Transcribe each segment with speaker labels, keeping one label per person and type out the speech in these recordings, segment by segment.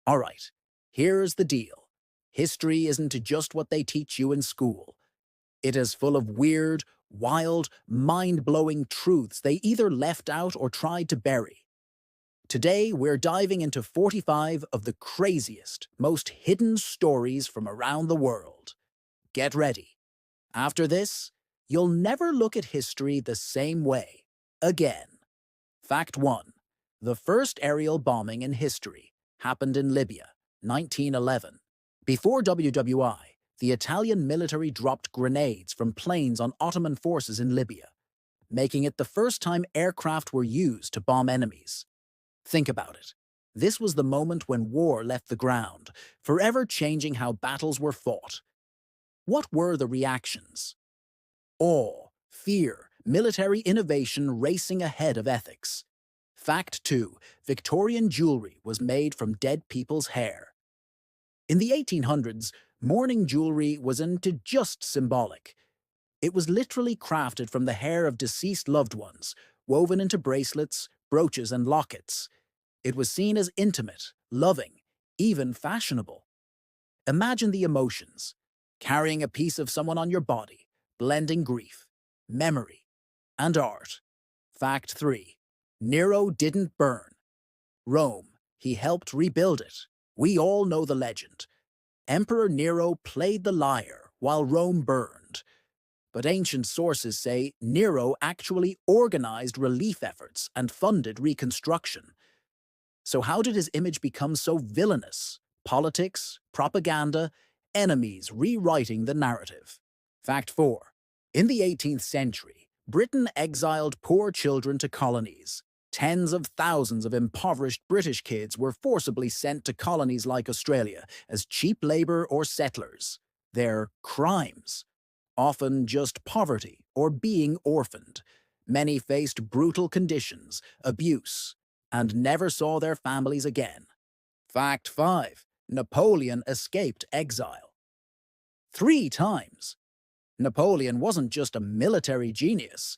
Speaker 1: Alright, here's the deal. History isn't just what they teach you in school. It is full of weird, wild, mind-blowing truths they either left out or tried to bury. Today, we're diving into 45 of the craziest, most hidden stories from around the world. Get ready. After this, you'll never look at history the same way again. Fact 1. The first aerial bombing in history happened in Libya, 1911. Before WWI, the Italian military dropped grenades from planes on Ottoman forces in Libya, making it the first time aircraft were used to bomb enemies. Think about it. This was the moment when war left the ground, forever changing how battles were fought. What were the reactions? Awe, fear, military innovation racing ahead of ethics. Fact 2. Victorian jewelry was made from dead people's hair. In the 1800s, mourning jewelry wasn't just symbolic. It was literally crafted from the hair of deceased loved ones, woven into bracelets, brooches, and lockets. It was seen as intimate, loving, even fashionable. Imagine the emotions. Carrying a piece of someone on your body, blending grief, memory, and art. Fact 3. Nero didn't burn. Rome, he helped rebuild it. We all know the legend. Emperor Nero played the lyre while Rome burned. But ancient sources say Nero actually organized relief efforts and funded reconstruction. So how did his image become so villainous? Politics, propaganda, enemies rewriting the narrative. Fact 4. In the 18th century, Britain exiled poor children to colonies. Tens of thousands of impoverished British kids were forcibly sent to colonies like Australia as cheap labor or settlers. Their crimes, often just poverty or being orphaned. Many faced brutal conditions, abuse, and never saw their families again. Fact 5. Napoleon escaped exile. 3 times. Napoleon wasn't just a military genius.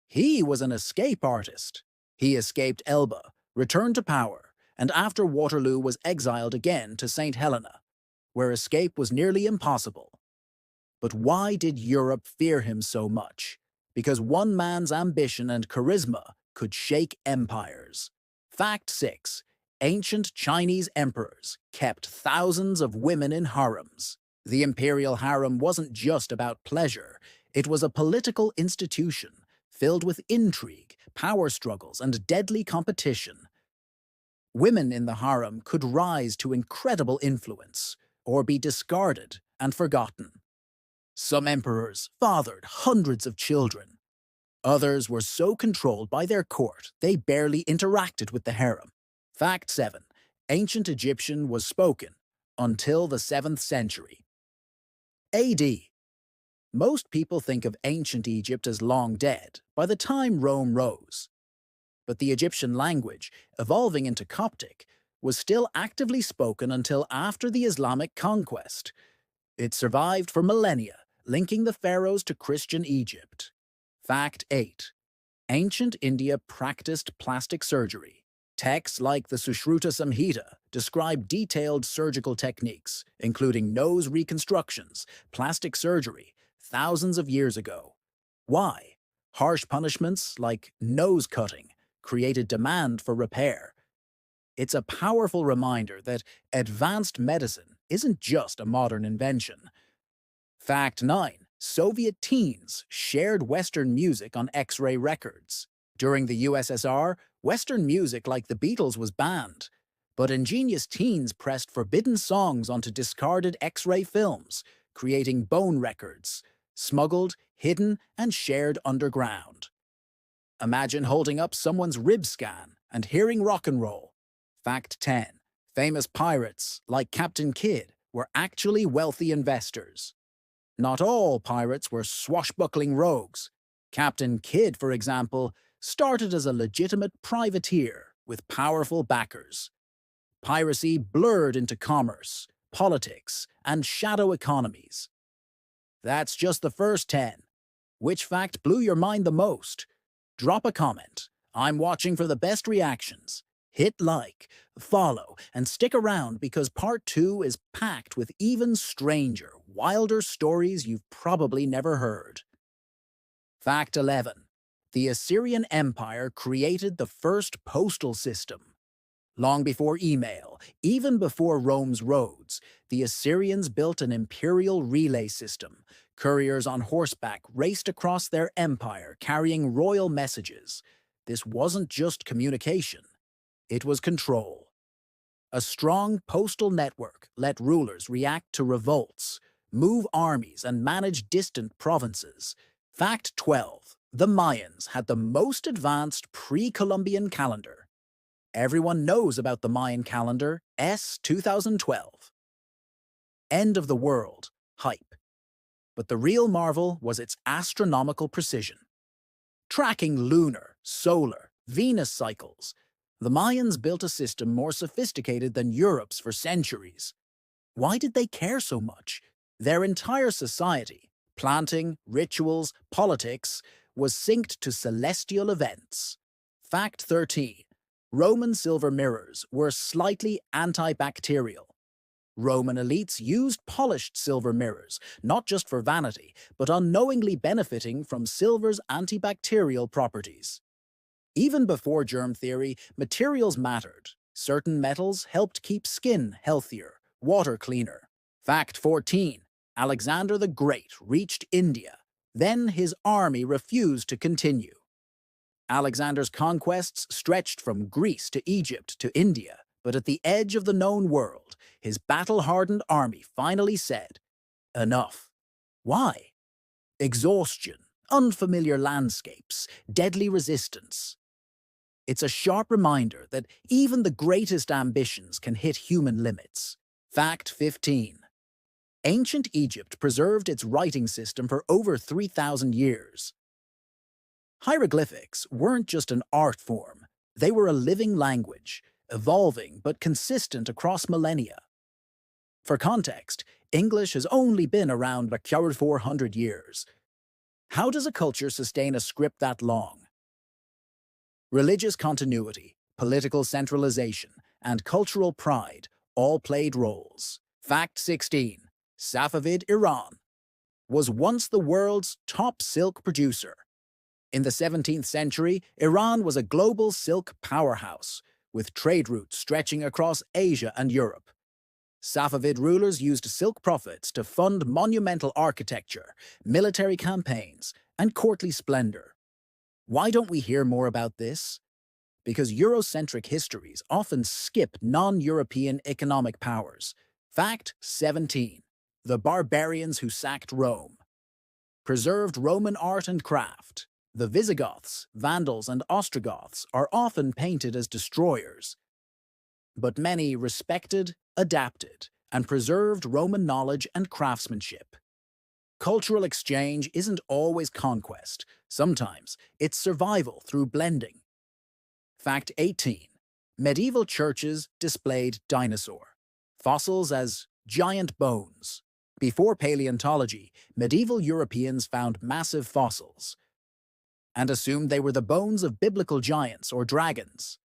Speaker 1: He was an escape artist. He escaped Elba, returned to power, and after Waterloo was exiled again to St. Helena, where escape was nearly impossible. But why did Europe fear him so much? Because one man's ambition and charisma could shake empires. Fact 6. Ancient Chinese emperors kept thousands of women in harems. The imperial harem wasn't just about pleasure. It was a political institution filled with intrigue, power struggles, and deadly competition. Women in the harem could rise to incredible influence or be discarded and forgotten. Some emperors fathered hundreds of children. Others were so controlled by their court they barely interacted with the harem. Fact 7. Ancient Egyptian was spoken until the 7th century. AD. Most people think of ancient Egypt as long dead by the time Rome rose. But the Egyptian language, evolving into Coptic, was still actively spoken until after the Islamic conquest. It survived for millennia, linking the pharaohs to Christian Egypt. Fact 8. Ancient India practiced plastic surgery. Texts like the Sushruta Samhita describe detailed surgical techniques, including nose reconstructions, plastic surgery, thousands of years ago. Why? Harsh punishments, like nose cutting, created demand for repair. It's a powerful reminder that advanced medicine isn't just a modern invention. Fact 9. Soviet teens shared Western music on X-ray records. During the USSR, Western music like the Beatles was banned, but ingenious teens pressed forbidden songs onto discarded X-ray films, creating bone records, smuggled, hidden, and shared underground. Imagine holding up someone's rib scan and hearing rock and roll. Fact 10. Famous pirates, like Captain Kidd, were actually wealthy investors. Not all pirates were swashbuckling rogues. Captain Kidd, for example, started as a legitimate privateer with powerful backers. Piracy blurred into commerce, politics, and shadow economies. That's just the first 10. Which fact blew your mind the most? Drop a comment. I'm watching for the best reactions. Hit like, follow, and stick around because part 2 is packed with even stranger, wilder stories you've probably never heard. Fact 11. The Assyrian Empire created the first postal system. Long before email, even before Rome's roads, the Assyrians built an imperial relay system. Couriers on horseback raced across their empire carrying royal messages. This wasn't just communication, it was control. A strong postal network let rulers react to revolts, move armies, and manage distant provinces. Fact 12. The Mayans had the most advanced pre-Columbian calendar. Everyone knows about the Mayan calendar, S 2012. End of the world, hype. But the real marvel was its astronomical precision. Tracking lunar, solar, Venus cycles, the Mayans built a system more sophisticated than Europe's for centuries. Why did they care so much? Their entire society, planting, rituals, politics, was synced to celestial events. Fact 13. Roman silver mirrors were slightly antibacterial. Roman elites used polished silver mirrors, not just for vanity, but unknowingly benefiting from silver's antibacterial properties. Even before germ theory, materials mattered. Certain metals helped keep skin healthier, water cleaner. Fact 14. Alexander the Great reached India. Then his army refused to continue. Alexander's conquests stretched from Greece to Egypt to India, but at the edge of the known world, his battle-hardened army finally said, "Enough." Why? Exhaustion, unfamiliar landscapes, deadly resistance. It's a sharp reminder that even the greatest ambitions can hit human limits. Fact 15. Ancient Egypt preserved its writing system for over 3,000 years. Hieroglyphics weren't just an art form, they were a living language, evolving but consistent across millennia. For context, English has only been around about 400 years. How does a culture sustain a script that long? Religious continuity, political centralization, and cultural pride all played roles. Fact 16. Safavid Iran was once the world's top silk producer. In the 17th century, Iran was a global silk powerhouse, with trade routes stretching across Asia and Europe. Safavid rulers used silk profits to fund monumental architecture, military campaigns, and courtly splendor. Why don't we hear more about this? Because Eurocentric histories often skip non-European economic powers. Fact 17. The barbarians who sacked Rome preserved Roman art and craft. The Visigoths, Vandals, and Ostrogoths are often painted as destroyers, but many respected, adapted, and preserved Roman knowledge and craftsmanship. Cultural exchange isn't always conquest. Sometimes it's survival through blending. Fact 18. Medieval churches displayed dinosaur fossils as giant bones. Before paleontology, medieval Europeans found massive fossils and assumed they were the bones of biblical giants or dragons.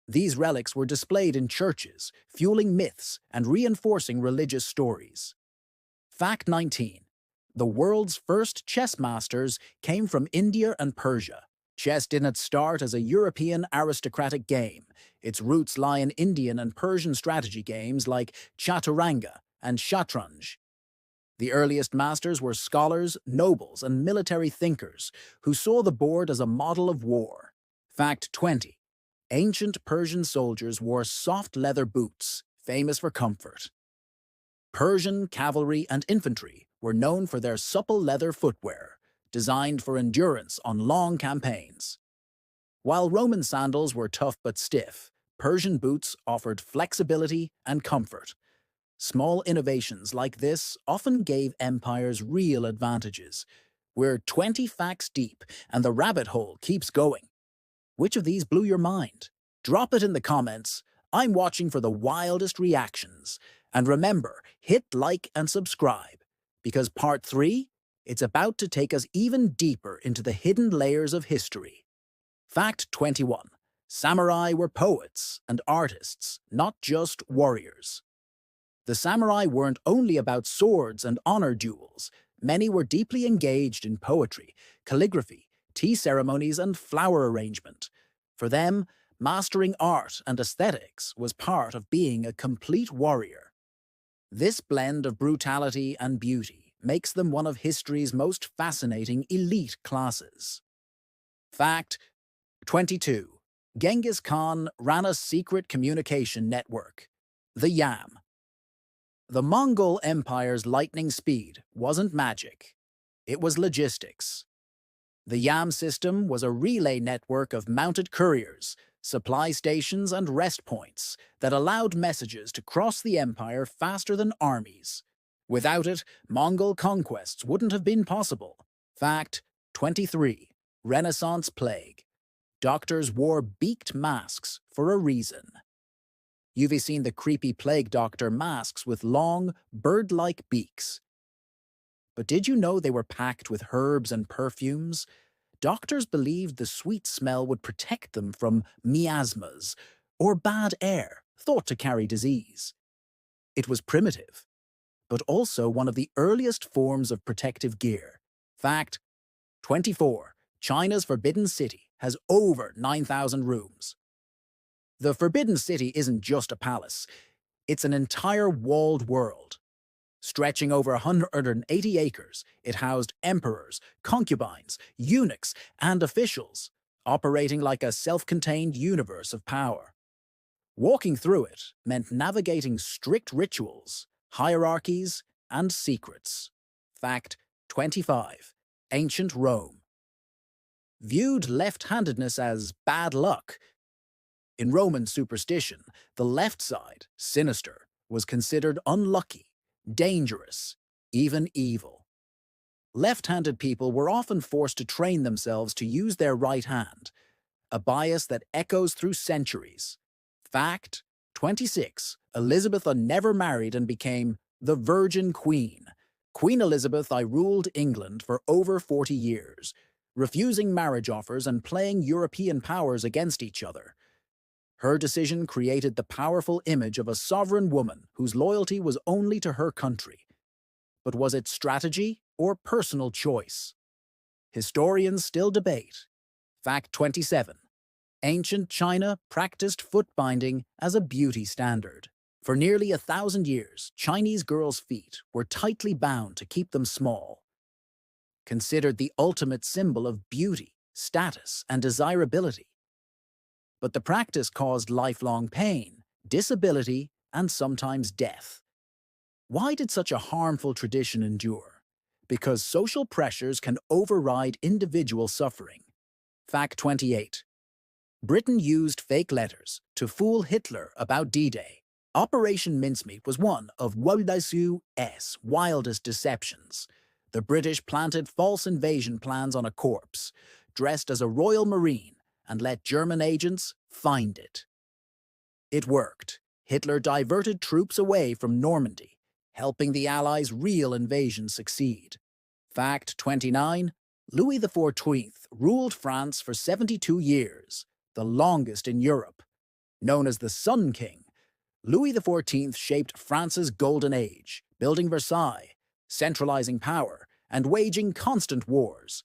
Speaker 1: These relics were displayed in churches, fueling myths and reinforcing religious stories. Fact 19. The world's first chess masters came from India and Persia. Chess didn't start as a European aristocratic game. Its roots lie in Indian and Persian strategy games like chaturanga and shatranj. The earliest masters were scholars, nobles, and military thinkers who saw the board as a model of war. Fact 20. Ancient Persian soldiers wore soft leather boots, famous for comfort. Persian cavalry and infantry were known for their supple leather footwear, designed for endurance on long campaigns. While Roman sandals were tough but stiff, Persian boots offered flexibility and comfort. Small innovations like this often gave empires real advantages. We're 20 facts deep, and the rabbit hole keeps going. Which of these blew your mind? Drop it in the comments. I'm watching for the wildest reactions. And remember, hit like and subscribe, because part 3, it's about to take us even deeper into the hidden layers of history. Fact 21. Samurai were poets and artists, not just warriors. The samurai weren't only about swords and honor duels. Many were deeply engaged in poetry, calligraphy, tea ceremonies, and flower arrangement. For them, mastering art and aesthetics was part of being a complete warrior. This blend of brutality and beauty makes them one of history's most fascinating elite classes. Fact 22. Genghis Khan ran a secret communication network, the Yam. The Mongol Empire's lightning speed wasn't magic. It was logistics. The Yam system was a relay network of mounted couriers, supply stations, and rest points that allowed messages to cross the empire faster than armies. Without it, Mongol conquests wouldn't have been possible. Fact 23. Renaissance Plague. Doctors wore beaked masks for a reason. You've seen the creepy plague doctor masks with long, bird-like beaks. But did you know they were packed with herbs and perfumes? Doctors believed the sweet smell would protect them from miasmas, or bad air, thought to carry disease. It was primitive, but also one of the earliest forms of protective gear. Fact 24. China's Forbidden City has over 9,000 rooms. The Forbidden City isn't just a palace, it's an entire walled world. Stretching over 180 acres, it housed emperors, concubines, eunuchs, and officials, operating like a self-contained universe of power. Walking through it meant navigating strict rituals, hierarchies, and secrets. Fact 25. Ancient Rome viewed left-handedness as bad luck. In Roman superstition, the left side, sinister, was considered unlucky, dangerous, even evil. Left-handed people were often forced to train themselves to use their right hand, a bias that echoes through centuries. Fact 26. Elizabeth I never married and became the Virgin Queen. Queen Elizabeth I ruled England for over 40 years, refusing marriage offers and playing European powers against each other. Her decision created the powerful image of a sovereign woman whose loyalty was only to her country. But was it strategy or personal choice? Historians still debate. Fact 27. Ancient China practiced foot binding as a beauty standard. For nearly 1,000 years, Chinese girls' feet were tightly bound to keep them small. Considered the ultimate symbol of beauty, status, and desirability. But the practice caused lifelong pain, disability, and sometimes death. Why did such a harmful tradition endure? Because social pressures can override individual suffering. Fact 28. Britain used fake letters to fool Hitler about D-Day. Operation Mincemeat was one of World War II's wildest deceptions. The British planted false invasion plans on a corpse, dressed as a Royal Marine, and let German agents find it. It worked. Hitler diverted troops away from Normandy, helping the Allies' real invasion succeed. Fact 29. Louis XIV ruled France for 72 years, the longest in Europe. Known as the Sun King, Louis XIV shaped France's golden age, building Versailles, centralizing power, and waging constant wars.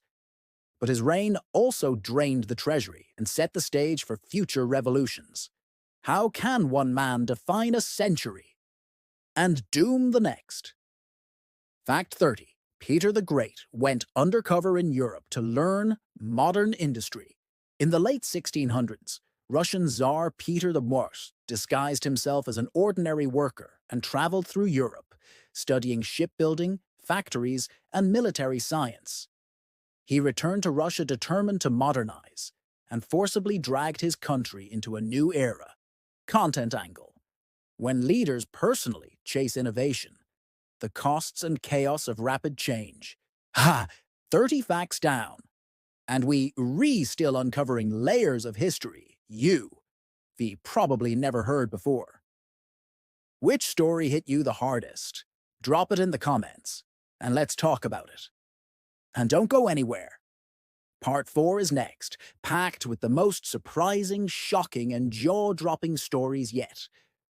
Speaker 1: But his reign also drained the treasury and set the stage for future revolutions. How can one man define a century and doom the next? Fact 30. Peter the Great went undercover in Europe to learn modern industry. In the late 1600s, Russian Tsar Peter the First disguised himself as an ordinary worker and traveled through Europe, studying shipbuilding, factories, and military science. He returned to Russia determined to modernize, and forcibly dragged his country into a new era. Content angle. When leaders personally chase innovation, the costs and chaos of rapid change. 30 facts down. And we still uncovering layers of history we probably never heard before. Which story hit you the hardest? Drop it in the comments, and let's talk about it. And don't go anywhere. Part 4 is next, packed with the most surprising, shocking, and jaw-dropping stories yet.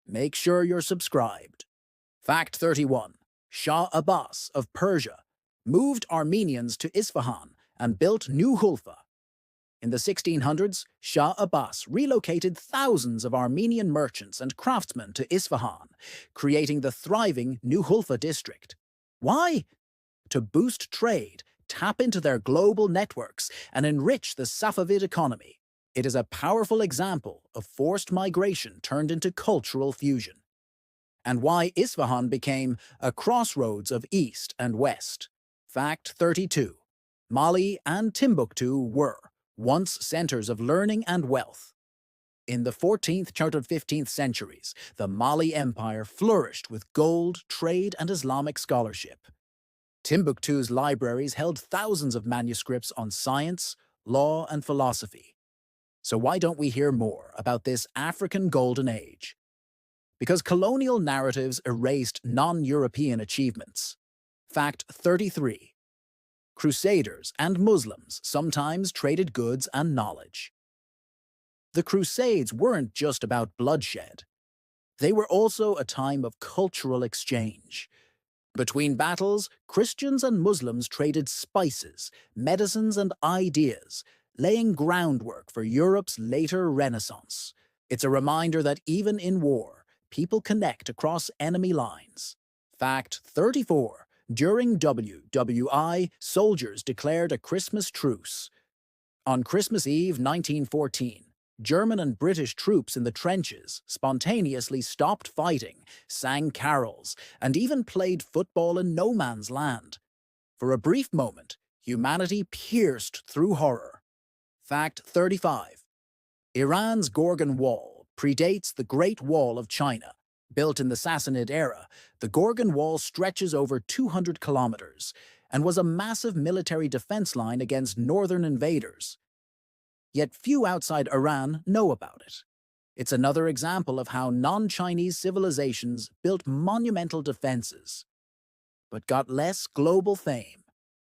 Speaker 1: Make sure you're subscribed. Fact 31. Shah Abbas of Persia moved Armenians to Isfahan and built New Hulfa. In the 1600s, Shah Abbas relocated thousands of Armenian merchants and craftsmen to Isfahan, creating the thriving New Hulfa district. Why? To boost trade, tap into their global networks, and enrich the Safavid economy. It is a powerful example of forced migration turned into cultural fusion. And why Isfahan became a crossroads of East and West. Fact 32. Mali and Timbuktu were once centers of learning and wealth. In the 14th to 15th centuries, the Mali Empire flourished with gold, trade, and Islamic scholarship. Timbuktu's libraries held thousands of manuscripts on science, law, and philosophy. So why don't we hear more about this African golden age? Because colonial narratives erased non-European achievements. Fact 33. Crusaders and Muslims sometimes traded goods and knowledge. The Crusades weren't just about bloodshed. They were also a time of cultural exchange. Between battles, Christians and Muslims traded spices, medicines, and ideas, laying groundwork for Europe's later Renaissance. It's a reminder that even in war, people connect across enemy lines. Fact 34. During WWI, soldiers declared a Christmas truce. On Christmas Eve 1914, German and British troops in the trenches spontaneously stopped fighting, sang carols, and even played football in no man's land. For a brief moment, humanity pierced through horror. Fact 35. Iran's Gorgan Wall predates the Great Wall of China. Built in the Sassanid era, the Gorgan Wall stretches over 200 kilometers and was a massive military defense line against northern invaders. Yet few outside Iran know about it. It's another example of how non-Chinese civilizations built monumental defenses, but got less global fame.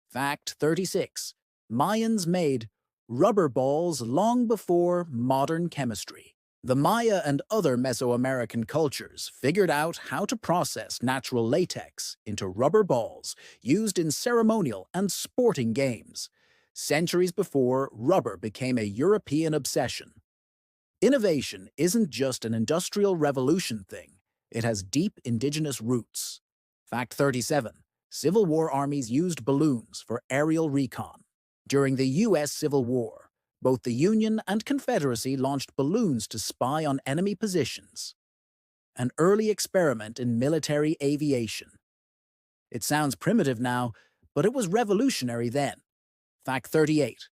Speaker 1: Fact 36. Mayans made rubber balls long before modern chemistry. The Maya and other Mesoamerican cultures figured out how to process natural latex into rubber balls used in ceremonial and sporting games. Centuries before, rubber became a European obsession. Innovation isn't just an industrial revolution thing. It has deep indigenous roots. Fact 37. Civil War armies used balloons for aerial recon. During the U.S. Civil War, both the Union and Confederacy launched balloons to spy on enemy positions. An early experiment in military aviation. It sounds primitive now, but it was revolutionary then. Fact 38.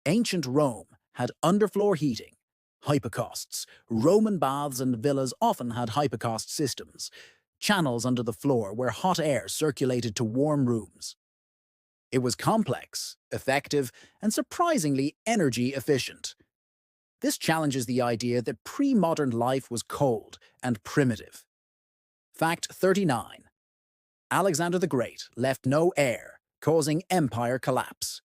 Speaker 1: Ancient Rome had underfloor heating. Hypocausts. Roman baths and villas often had hypocaust systems, channels under the floor where hot air circulated to warm rooms. It was complex, effective, and surprisingly energy efficient. This challenges the idea that pre-modern life was cold and primitive. Fact 39. Alexander the Great left no heir, causing empire collapse.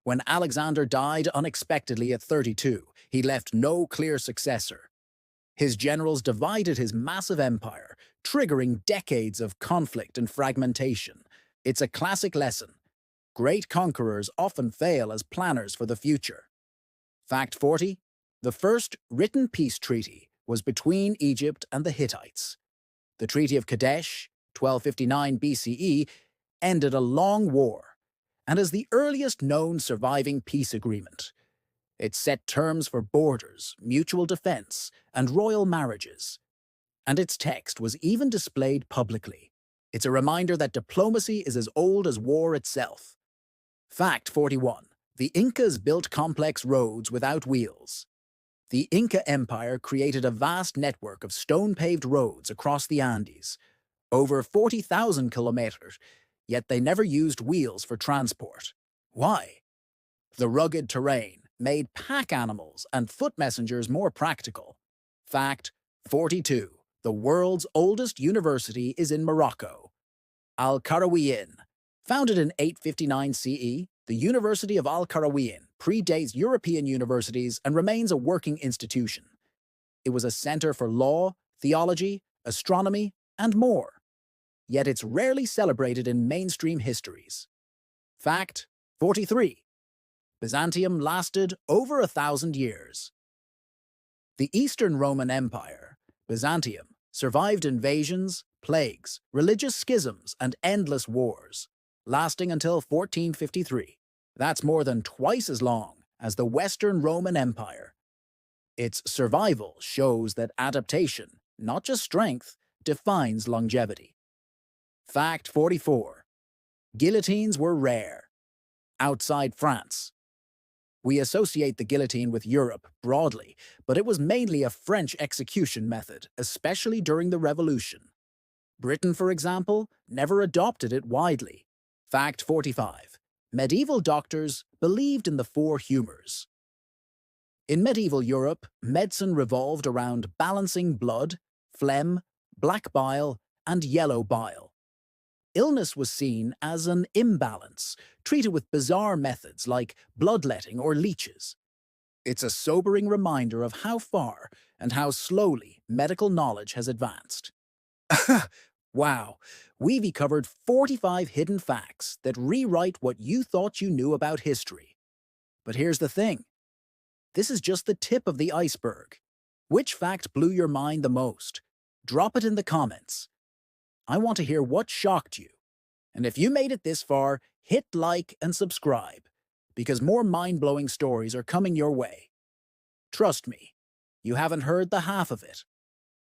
Speaker 1: When Alexander died unexpectedly at 32, he left no clear successor. His generals divided his massive empire, triggering decades of conflict and fragmentation. It's a classic lesson. Great conquerors often fail as planners for the future. Fact 40. The first written peace treaty was between Egypt and the Hittites. The Treaty of Kadesh, 1259 BCE, ended a long war, and is the earliest known surviving peace agreement. It set terms for borders, mutual defense, and royal marriages. And its text was even displayed publicly. It's a reminder that diplomacy is as old as war itself. Fact 41. The Incas built complex roads without wheels. The Inca Empire created a vast network of stone-paved roads across the Andes, over 40,000 kilometers, yet they never used wheels for transport. Why? The rugged terrain made pack animals and foot messengers more practical. Fact 42. The world's oldest university is in Morocco. Al-Qarawiyyin. Founded in 859 CE, The University of Al-Qarawiyyin predates European universities and remains a working institution. It was a center for law, theology, astronomy, and more. Yet it's rarely celebrated in mainstream histories. Fact 43. Byzantium lasted over 1,000 years. The Eastern Roman Empire, Byzantium, survived invasions, plagues, religious schisms, and endless wars, lasting until 1453. That's more than twice as long as the Western Roman Empire. Its survival shows that adaptation, not just strength, defines longevity. Fact 44. Guillotines were rare. Outside France. We associate the guillotine with Europe broadly, but it was mainly a French execution method, especially during the Revolution. Britain, for example, never adopted it widely. Fact 45. Medieval doctors believed in the four humors. In medieval Europe, medicine revolved around balancing blood, phlegm, black bile, and yellow bile. Illness was seen as an imbalance, treated with bizarre methods like bloodletting or leeches. It's a sobering reminder of how far and how slowly medical knowledge has advanced. Wow, we've covered 45 hidden facts that rewrite what you thought you knew about history. But here's the thing. This is just the tip of the iceberg. Which fact blew your mind the most? Drop it in the comments. I want to hear what shocked you. And if you made it this far, hit like and subscribe, because more mind-blowing stories are coming your way. Trust me, you haven't heard the half of it.